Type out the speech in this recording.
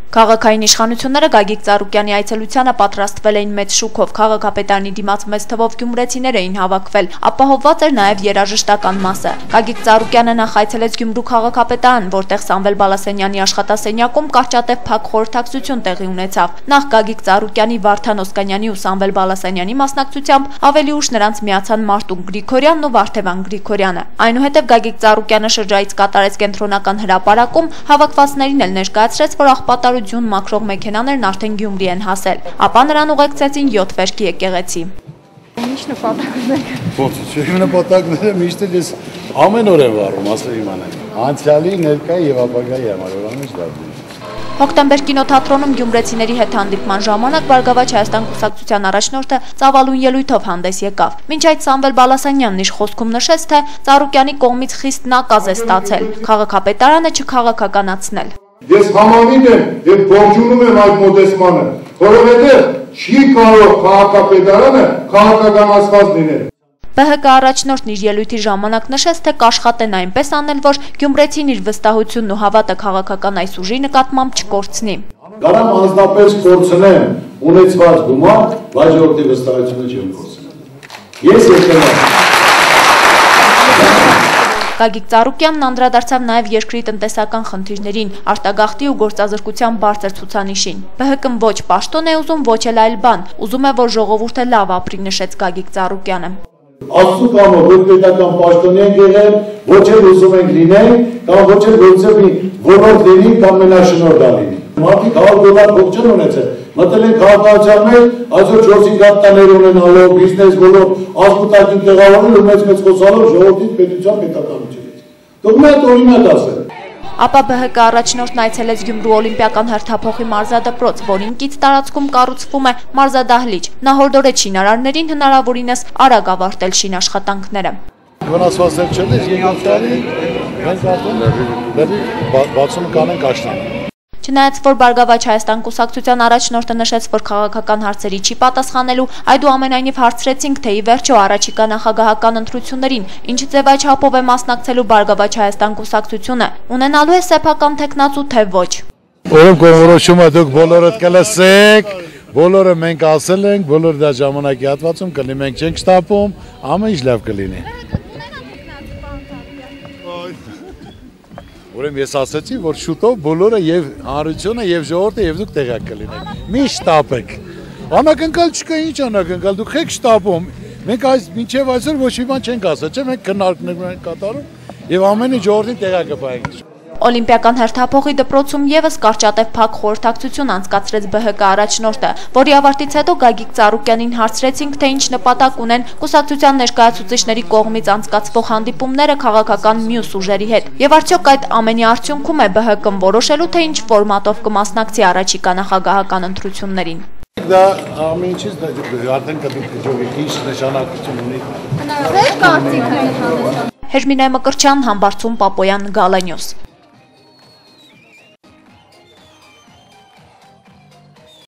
Քաղաքային իշխանությունները Գագիկ Ծառուկյանի այցելությանը պատրաստվել էին մեծ շուկով, քաղաքապետարանի դիմաց մեծ թվով գյումրեցիներ էին հավաքվել, ապահովված էր նաև երաժշտական մասը։ Գագիկ Ծառուկյանը նախ այցելեց Գյումրու քաղաքապետարան, որտեղ Սամվել Բալասանյանի աշխատասենյակում կարճատև փակ խորհրդակցություն տեղի ունեցավ։ Նախ Գագիկ Ծառուկյանի, Վարդան Օսկանյանի ու Սամվել Բալասանյանի մասնակցությամբ ավելի ուշ նրանց միացան Մարտուն Գրիգորյանն ու Վարդևան Գրիգորյանը։ Այնուհետև Գագիկ Ծառուկյանը շրջայից կատարեց կենտրոնական հրապարակում, հավաքվածներին էլ ներկայացրեց, որ աղբատարություն մաքրող մեքենաներն արդեն Գյումրի են հասել, ապա նրան ուղեկցեցին 7 վերքի եկեղեցի։ Ինչ նպատակներ։ Ոնց է, իմ նպատակները միշտ էլ ես ամեն օր եմ վառում, ասել իմանալ։ Անցյալի, ներկայի եւ ապագայի համար ուրեմն լավ։ Հոկտեմբեր կինոթատրոնում գյումրեցիների հետ հանդիպման ժամանակ Բարգավաճ Հայաստան կուսակցության առաջնորդը ծավալուն ելույթով հանդես եկավ։ Մինչ այդ Սամվել Բալասանյանն իր խոսքում նշեց, թե Ծառուկյանի կողմից խիստ նակազ է ստացել, քաղաքապետարանը չքաղաքականացնել։ Ես համամիտ եմ եւ ողջունում եմ այդ մոտեցմանը, որովհետեւ չի կարող քաղաքապետարանը քաղաքականացված լինել։ ԲՀԿ առաջնորդն իր ելույթի ժամանակ նշեց, թե կաշխատեն այնպես անել, որ գյումրեցին իր վստահությունն ու հավատը քաղաքական այս ուժի նկատմամբ չկորցնի։ Կարամ անձնապես կորցնեմ ունեցված գումար, բայց ժողովրդի վստահությունը չեմ կորցնեմ։ Ես եկել եմ։ Գագիկ Ծառուկյանն անդրադարձավ նաև երկրի տնտեսական խնդիրներին, արտագաղթի ու գործազրկության բարձր ցուցանիշին։ ԲՀԿ-ն ոչ պաշտոն է ուզում, ոչ էլ այլ բան, ուզում է, որ ժողովուրդը լավ ապրի, նշեց Գագիկ Ծառուկյանը։ Աստծո կամով ոչ պետական պաշտոնի ենք եղել, ոչ էլ ուզում ենք լինենք, կամ ոչ էլ գործել մի ոլորտ լինի կամ մենաշնորհ լինի։ Մարդիկ $100 փող չեն ունեցել, մտել են քաղաքացիական մեջ, այսօր 4-5 հատ ունենալով, բիզնես բոլոր ազգուտակին տեղավորել ու մեծ խոսալով ժողովրդի պետության պետականությունից։ Թող մի հատ օրինակ ասել։ Ապա ԲՀԿ առաջնորդն այցելեց Գյումրու օլիմպիական հերթափոխի մարզադպրոց, որին կից տարածքում կառուցվում է մարզադահլիճ։ Նա հորդորեց շինարարներին հնարավորինս արագ ավարտել շինաշխատանքները։ Վնասվածներ չլինի, երկրորդ տարի մենք արդեն բացումը կանենք աշնանը։ Չնայած որ Բարգավաճ Հայաստան կուսակցության առաջնորդը նշեց, որ քաղաքական հարցերի չի պատասխանելու, այդուամենայնիվ հարցրեցինք, թե ի վերջո առաջիկա նախագահական ընտրություններին ինչ ձևաչափով է մասնակցելու Բարգավաճ Հայաստան կուսակցությունը, ունենալու է սեփական տեխնացու թե ոչ։ Ուրեմն կողմնորոշումը դուք բոլորդ կլսեք, բոլորը մենք ասել ենք, բոլոր դա ժամանակի հատվածում կլինի, մենք չենք շտապում, ամեն ինչ լավ կլինի։ Ուրեմն ես ասացի, որ շուտով բոլորը եւ հանրությունը եւ ժողովուրդը եւ դուք տեղյակ կլինեք։ Մի շտապեք։ Անակնկալ չկա, ինչ անակնկալ, դուք եք շտապում։ Մենք այս մինչեւ այսօր ոչ մի բան չենք ասել, չէ՞, մենք քննարկումներ ենք կատարում եւ ամեն ինչ ժողովրդին տեղյակ կպահենք։ Օլիմպիական հերթափոխի դպրոցում եւս կարճատև փակ խորհրդակցություն անցկացրեց ԲՀԿ առաջնորդը, որի ավարտից հետո Գագիկ Ծառուկյանին հարցրեցինք, թե ինչ նպատակ ունեն կուսակցության ներկայացուցիչների կողմից անցկացվող հանդիպումները քաղաքական մյուս ուժերի հետ, եւ արդյոք այդ ամենի արդյունքում է ԲՀԿ-ն որոշելու, թե ինչ ֆորմատով կմասնակցի առաջիկա նախագահական ընտրություններին։ Դա ամեն ինչից արդեն կդուք ինչ նշանակություն ունի։ Հերմինե Մկրտչյան, Համբարձում Պապոյան, Գալենյուս։